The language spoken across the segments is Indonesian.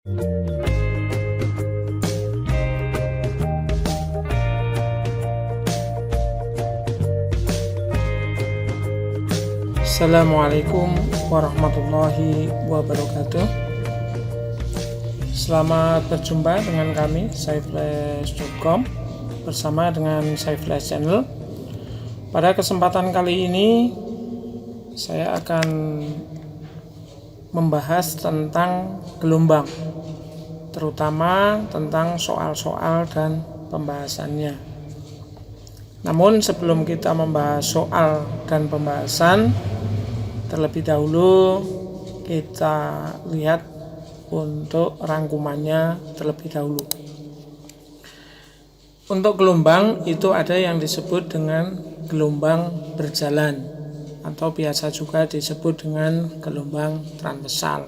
Assalamualaikum warahmatullahi wabarakatuh. Selamat berjumpa dengan kami saiflash.com bersama dengan Saiflash Channel. Pada kesempatan kali ini saya akan membahas tentang gelombang, terutama tentang soal-soal dan pembahasannya. Namun sebelum kita membahas soal dan pembahasan, terlebih dahulu kita lihat untuk rangkumannya terlebih dahulu. Untuk gelombang itu ada yang disebut dengan gelombang berjalan atau biasa juga disebut dengan gelombang transversal.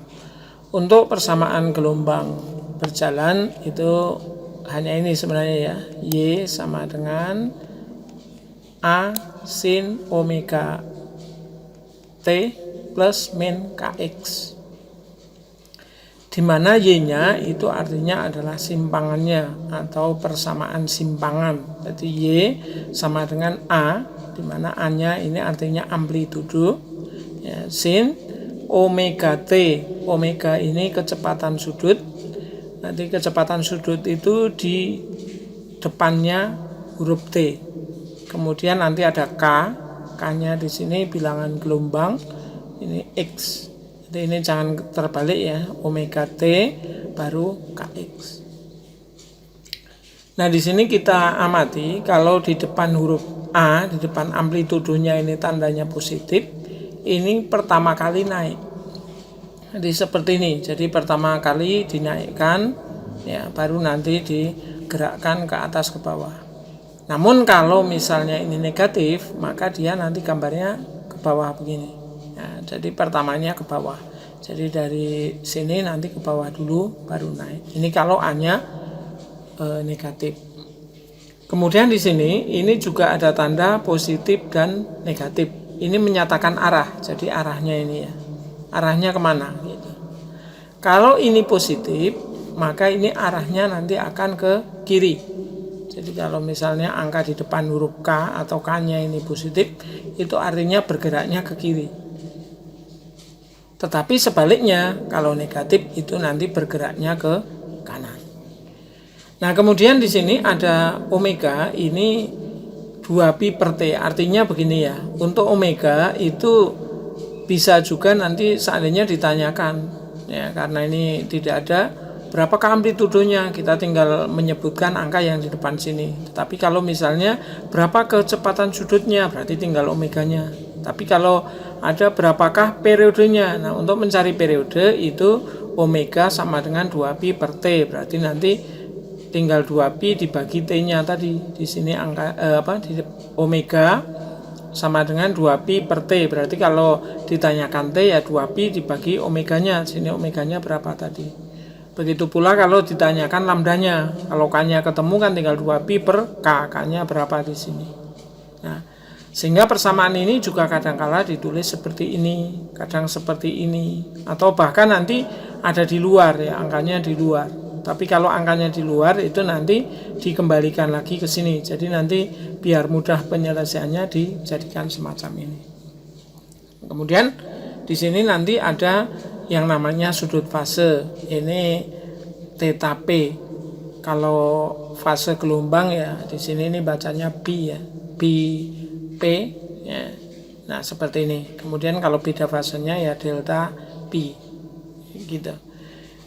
Untuk persamaan gelombang berjalan itu hanya ini sebenarnya ya, Y sama dengan A sin omega T plus min Kx, di mana Y-nya itu artinya adalah simpangannya atau persamaan simpangan. Jadi Y sama dengan A, di mana A-nya ini artinya amplitudo ya, sin omega T. Omega ini kecepatan sudut. Nanti kecepatan sudut itu di depannya huruf T. Kemudian nanti ada K. K-nya di sini bilangan gelombang, ini X. Jadi ini jangan terbalik ya, omega T baru Kx. Nah, di sini kita amati kalau di depan huruf A, di depan amplitudonya ini tandanya positif, ini pertama kali naik. Jadi seperti ini. Jadi pertama kali dinaikkan ya, baru nanti digerakkan ke atas ke bawah. Namun kalau misalnya ini negatif, maka dia nanti gambarnya ke bawah begini. Nah, jadi pertamanya ke bawah. Jadi dari sini nanti ke bawah dulu, baru naik. Ini kalau A-nya negatif. Kemudian di sini ini juga ada tanda positif dan negatif. Ini menyatakan arah. Jadi arahnya ini ya. Arahnya kemana? Gitu. Kalau ini positif, maka ini arahnya nanti akan ke kiri. Jadi kalau misalnya angka di depan huruf K atau K-nya ini positif, itu artinya bergeraknya ke kiri. Tetapi sebaliknya, kalau negatif itu nanti bergeraknya ke kanan. Nah, kemudian di sini ada omega, ini 2pi per T. Artinya begini ya, untuk omega itu bisa juga nanti seandainya ditanyakan, ya, karena ini tidak ada berapakah amplitudonya, kita tinggal menyebutkan angka yang di depan sini. Tetapi kalau misalnya berapa kecepatan sudutnya, berarti tinggal omeganya. Tapi kalau ada berapakah periodenya, nah untuk mencari periode itu omega sama dengan 2pi per T, berarti nanti tinggal 2pi dibagi T-nya tadi. Di sini angka di omega sama dengan 2pi per T, berarti kalau ditanyakan T ya 2pi dibagi omeganya. Sini omeganya berapa tadi. Begitu pula kalau ditanyakan lambdanya, kalau K-nya ketemu kan tinggal 2pi per K, K-nya berapa di sini. Nah, sehingga persamaan ini juga kadang-kala ditulis seperti ini, kadang seperti ini, atau bahkan nanti ada di luar ya, angkanya di luar. Tapi kalau angkanya di luar itu nanti dikembalikan lagi ke sini. Jadi nanti biar mudah penyelesaiannya dijadikan semacam ini. Kemudian di sini nanti ada yang namanya sudut fase, ini theta P. Kalau fase gelombang ya di sini ini bacanya pi ya, pi P ya. Nah, seperti ini. Kemudian kalau beda fasenya ya delta pi. Gitu.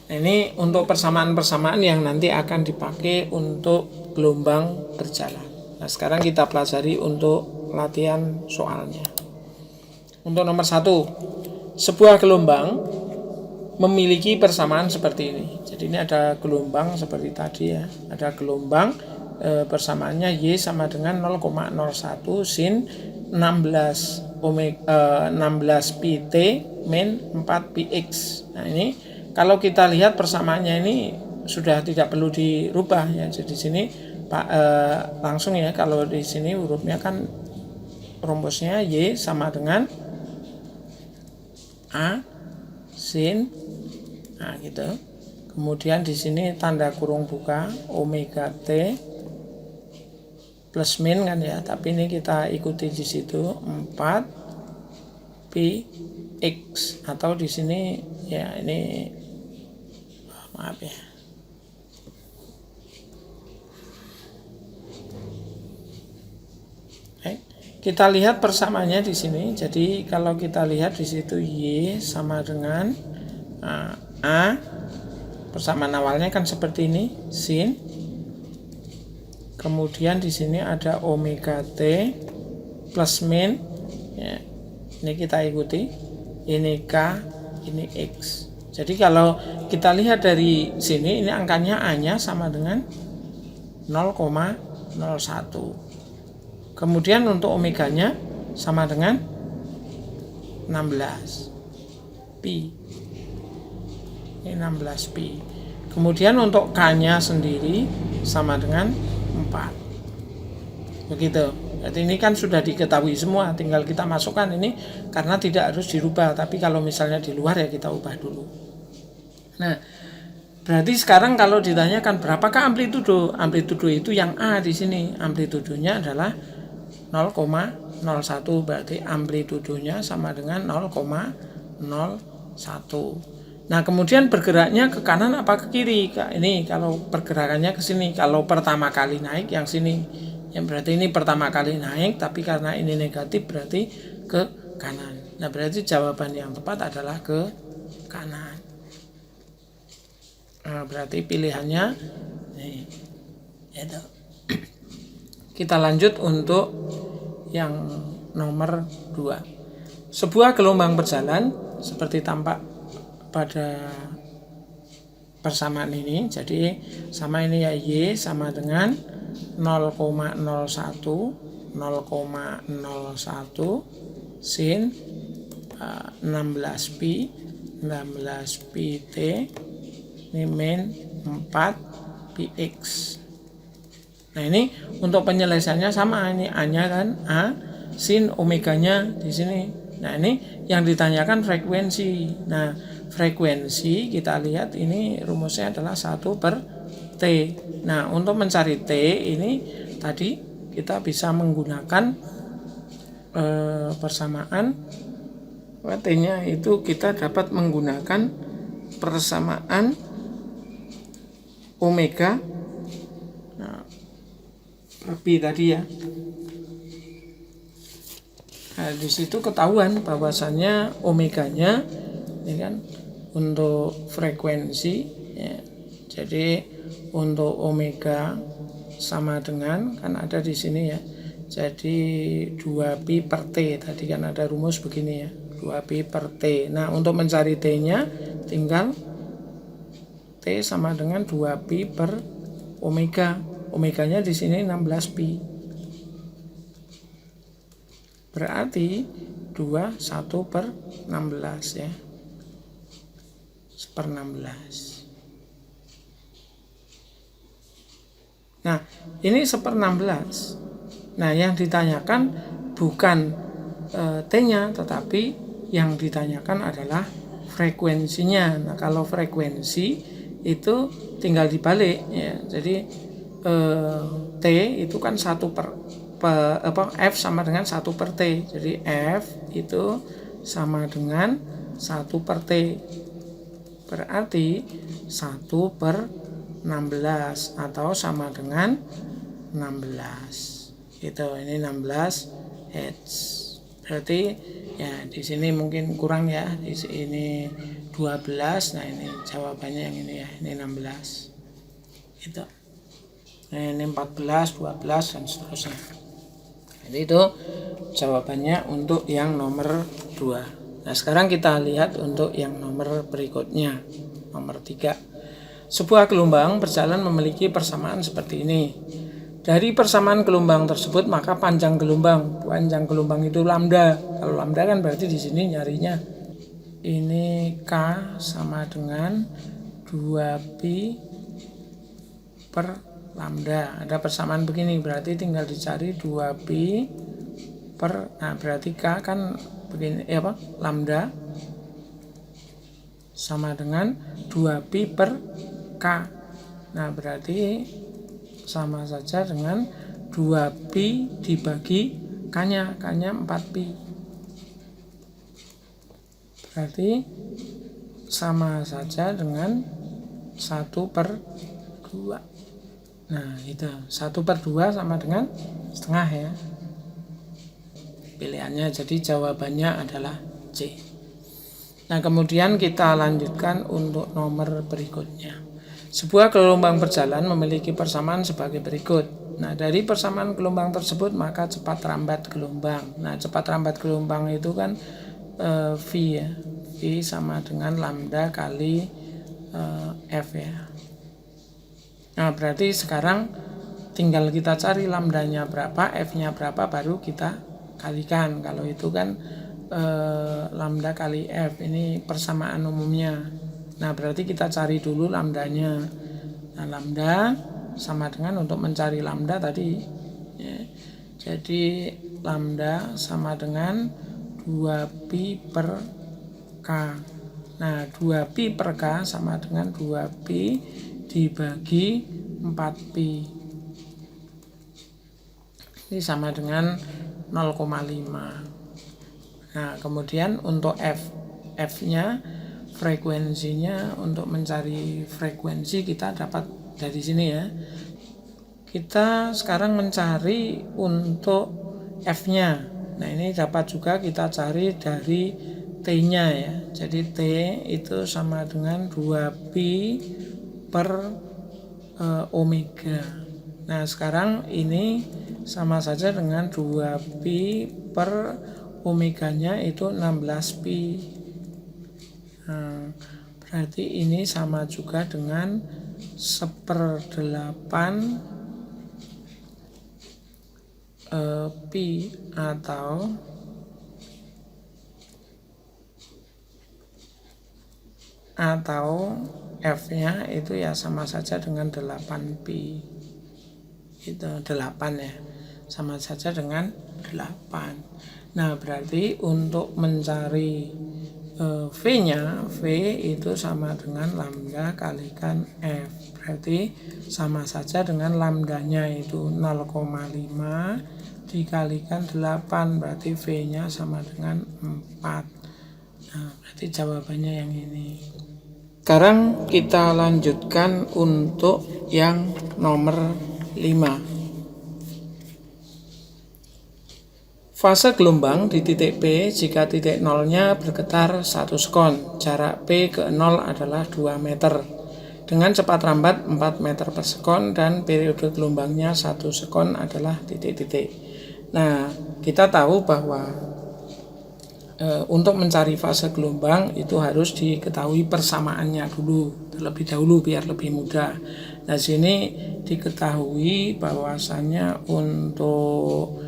Nah, ini untuk persamaan-persamaan yang nanti akan dipakai untuk gelombang berjalan. Nah, sekarang kita pelajari untuk latihan soalnya. Untuk nomor 1, sebuah gelombang memiliki persamaan seperti ini. Jadi ini ada gelombang seperti tadi ya. Ada gelombang persamaannya Y sama dengan 0,01 sin 16 pi T min 4 pi X. Nah, ini kalau kita lihat persamaannya ini sudah tidak perlu dirubah ya. Jadi sini langsung ya, kalau di sini hurufnya kan rumusnya Y sama dengan A sin, nah gitu. Kemudian di sini tanda kurung buka omega T plus min kan ya, tapi ini kita ikuti di situ 4 pi x, atau di sini ya ini maaf ya. Kita lihat persamaannya di sini. Jadi kalau kita lihat di situ Y sama dengan A, persamaan awalnya kan seperti ini, sin. Kemudian di sini ada omega T plus min. Ya, ini kita ikuti. Ini K, ini X. Jadi kalau kita lihat dari sini, ini angkanya A-nya sama dengan 0,01. Kemudian untuk omeganya sama dengan 16 pi. Ini 16 pi. Kemudian untuk K-nya sendiri sama dengan 4. Begitu. Jadi ini kan sudah diketahui semua, tinggal kita masukkan ini karena tidak harus dirubah, tapi kalau misalnya di luar ya kita ubah dulu. Nah, berarti sekarang kalau ditanyakan berapakah amplitudo? Amplitudo itu yang A di sini. Amplitudonya adalah 0,01, berarti amplitudonya sama dengan 0,01. Nah, kemudian bergeraknya ke kanan apa ke kiri? Ini kalau pergerakannya ke sini. Kalau pertama kali naik yang sini. Ya berarti ini pertama kali naik, tapi karena ini negatif berarti ke kanan. Nah, berarti jawaban yang tepat adalah ke kanan. Nah, berarti pilihannya nih. Itu. Kita lanjut untuk yang nomor 2. Sebuah gelombang berjalan seperti tampak pada persamaan ini. Jadi sama ini ya, Y sama dengan 0,01 sin 16 pi T, ini min 4 pi x. Nah, ini untuk penyelesaiannya sama, ini A-nya kan A, sin omeganya di sini. Nah, ini yang ditanyakan frekuensi. Nah, frekuensi kita lihat ini rumusnya adalah 1/T. Nah, untuk mencari T ini tadi kita bisa menggunakan persamaan. T-nya itu kita dapat menggunakan persamaan omega pi tadi ya. Nah, di situ ketahuan bahwasannya omeganya ini kan untuk frekuensi ya. Jadi untuk omega sama dengan kan ada di sini ya. Jadi 2 pi per T, tadi kan ada rumus begini ya, 2 pi per T. Nah, untuk mencari T-nya tinggal T sama dengan 2 pi per omega. Omeganya di sini 16 pi. Berarti 1/16 ya. 1/16. Nah, ini 1/16. Nah, yang ditanyakan bukan T-nya, tetapi yang ditanyakan adalah frekuensinya. Nah, kalau frekuensi itu tinggal dibalik ya. Jadi T itu kan 1/F sama dengan 1/T. Jadi F itu sama dengan 1/T. Berarti 1/16 atau sama dengan 16. Gitu, ini 16 Hz. Berarti ya di sini mungkin kurang ya. Di sini 12. Nah, ini jawabannya yang ini ya. Ini 16. Gitu. Nah, ini 14, 12 dan seterusnya. Jadi itu jawabannya untuk yang nomor 2. Nah, sekarang kita lihat untuk yang nomor berikutnya, nomor 3. Sebuah gelombang berjalan memiliki persamaan seperti ini. Dari persamaan gelombang tersebut maka panjang gelombang itu lambda. Kalau lambda kan berarti di sini nyarinya ini K sama dengan 2 pi per lambda. Ada persamaan begini, berarti tinggal dicari 2 pi per, nah berarti K kan begini lambda sama dengan 2 pi per K. Nah berarti sama saja dengan 2pi dibagi K-nya 4pi. Berarti sama saja dengan 1/2. Nah itu 1/2 sama dengan setengah ya pilihannya, jadi jawabannya adalah C. Nah kemudian kita lanjutkan untuk nomor berikutnya. Sebuah gelombang berjalan memiliki persamaan sebagai berikut. Nah dari persamaan gelombang tersebut maka cepat rambat gelombang. Nah cepat rambat gelombang itu kan V ya, V sama dengan lambda kali F ya. Nah berarti sekarang tinggal kita cari lambdanya berapa, F-nya berapa, baru kita kalikan. Kalau itu kan lambda kali F, ini persamaan umumnya. Nah berarti kita cari dulu lambdanya. Nah lambda sama dengan, untuk mencari lambda tadi ya, jadi lambda sama dengan 2pi per K. Nah 2pi per K sama dengan 2pi dibagi 4pi. Ini sama dengan 0,5. Nah kemudian untuk F-nya frekuensinya, untuk mencari frekuensi kita dapat dari sini ya. Kita sekarang mencari untuk F-nya. Nah ini dapat juga kita cari dari T-nya ya. Jadi T itu sama dengan 2pi per omega. Nah sekarang ini sama saja dengan 2pi per omeganya itu 16pi. Nah, berarti ini sama juga dengan 1/8 pi, atau F-nya itu ya sama saja dengan 8pi. Itu 8 ya, sama saja dengan 8. Nah berarti untuk mencari V-nya, V itu sama dengan lambda kalikan F. Berarti sama saja dengan lambdanya itu 0,5 dikalikan 8, berarti V-nya sama dengan 4. Nah berarti jawabannya yang ini. Sekarang kita lanjutkan untuk yang nomor 5. Fase gelombang di titik P jika titik nolnya bergetar 1 sekon. Jarak P ke 0 adalah 2 meter. Dengan cepat rambat 4 meter per sekon dan periode gelombangnya 1 sekon adalah titik-titik. Nah, kita tahu bahwa untuk mencari fase gelombang itu harus diketahui persamaannya dulu, terlebih dahulu biar lebih mudah. Nah, sini diketahui bahwasannya untuk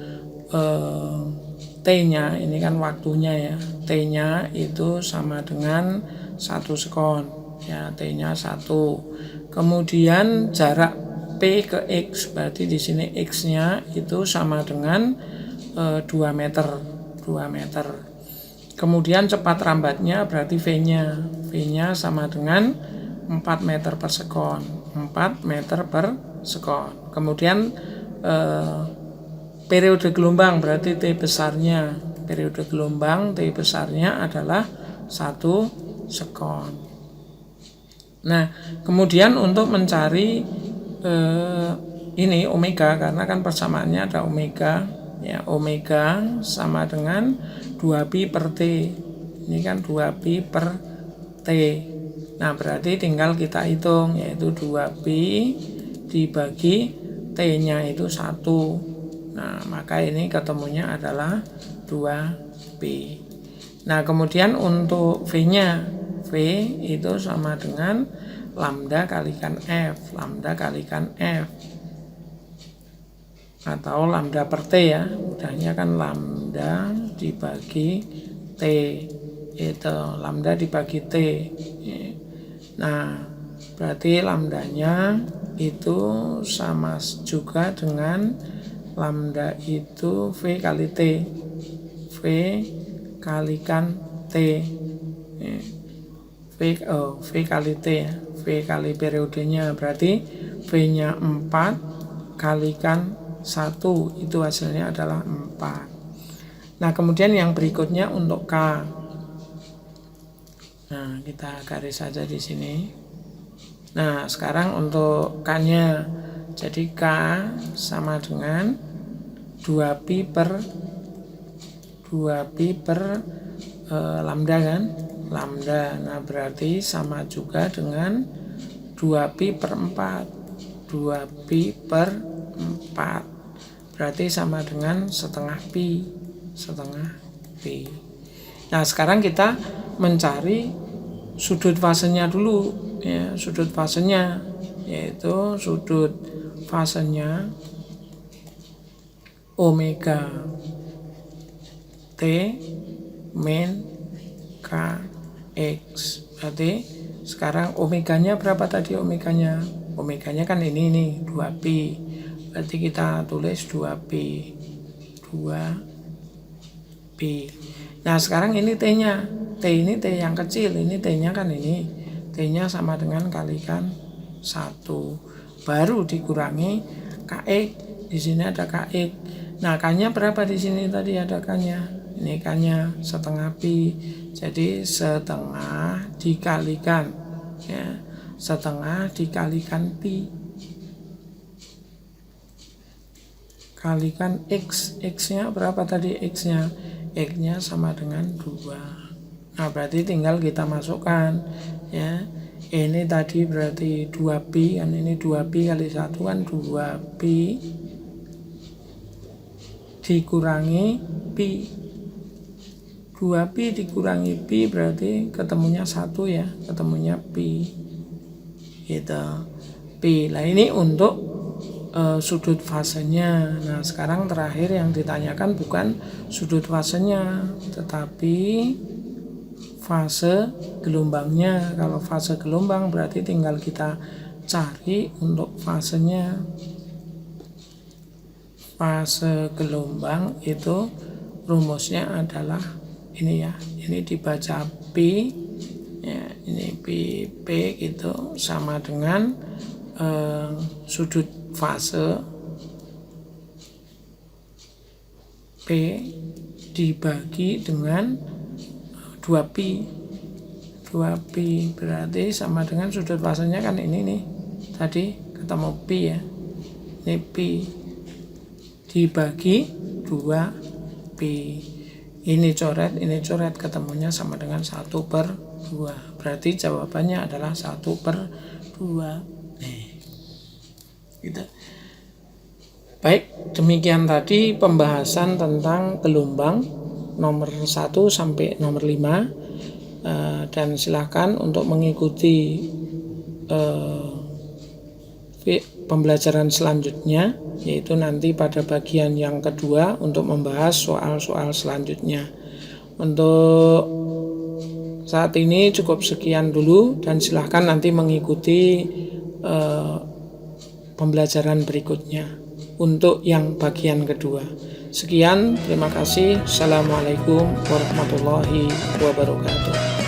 T-nya ini kan waktunya ya, T-nya itu sama dengan 1 sekon ya, T-nya 1. Kemudian jarak P ke X, berarti di sini X-nya itu sama dengan 2 meter. Kemudian cepat rambatnya berarti V-nya sama dengan 4 meter per sekon. 4 meter per sekon. Kemudian periode gelombang berarti T besarnya. Periode gelombang T besarnya adalah 1 sekon. Nah, kemudian untuk mencari ini omega, karena kan persamaannya ada omega ya, omega sama dengan 2pi per T. Ini kan 2pi per T. Nah berarti tinggal kita hitung, yaitu 2pi dibagi T-nya itu 1. Nah maka ini ketemunya adalah 2pi. Nah kemudian untuk V-nya, V itu sama dengan lambda kalikan F. Lambda kalikan F atau lambda per T ya, mudahnya kan lambda dibagi T, itu lambda dibagi T. Nah berarti lambdanya itu sama juga dengan lambda itu V kali T, V kalikan T, V kali T ya, V P kali periodenya, berarti V-nya 4 kalikan 1, itu hasilnya adalah 4. Nah, kemudian yang berikutnya untuk K. Nah, kita garis saja di sini. Nah, sekarang untuk K-nya. Jadi K sama dengan 2pi per lambda kan? Lambda. Nah, berarti sama juga dengan 2pi per 4. 2pi per 4. Berarti sama dengan setengah pi. Nah, sekarang kita mencari sudut fasenya dulu ya, sudut fasenya yaitu sudut fasenya omega T min Kx. Berarti sekarang omeganya berapa tadi omeganya? Omeganya kan ini nih 2pi. Berarti kita tulis 2pi. Nah, sekarang ini T-nya. T ini T yang kecil, ini T-nya kan ini. T-nya sama dengan kalikan 1. Baru dikurangi Kx. Di sini ada Kx. Nah, K-nya berapa di sini tadi ada K-nya? Ini K-nya setengah pi. Jadi setengah dikalikan ya. Setengah dikalikan pi. Kalikan X. X-nya berapa tadi X-nya? X-nya sama dengan 2. Nah, berarti tinggal kita masukkan ya. Ini tadi berarti 2pi kan, ini 2pi kali 1 kan 2pi dikurangi pi. 2pi dikurangi pi berarti ketemunya 1 ya, ketemunya pi. Gitu. Pi. Nah, ini untuk sudut fasenya. Nah, sekarang terakhir yang ditanyakan bukan sudut fasenya, tetapi fase gelombangnya. Kalau fase gelombang berarti tinggal kita cari untuk fasenya. Fase gelombang itu rumusnya adalah ini ya. Ini dibaca pi ya, ini pi p gitu sama dengan sudut fase P dibagi dengan 2pi. 2pi berarti sama dengan sudut fasenya kan ini nih. Tadi ketemu pi ya. Ini pi dibagi 2pi. Ini coret ketemunya sama dengan 1/2. Berarti jawabannya adalah 1/2. Gitu. Baik, demikian tadi pembahasan tentang gelombang nomor 1 sampai nomor 5. Dan silakan untuk mengikuti pembelajaran selanjutnya, yaitu nanti pada bagian yang kedua untuk membahas soal-soal selanjutnya. Untuk saat ini cukup sekian dulu dan silakan nanti mengikuti pembelajaran berikutnya untuk yang bagian kedua. Sekian, terima kasih. Assalamualaikum warahmatullahi wabarakatuh.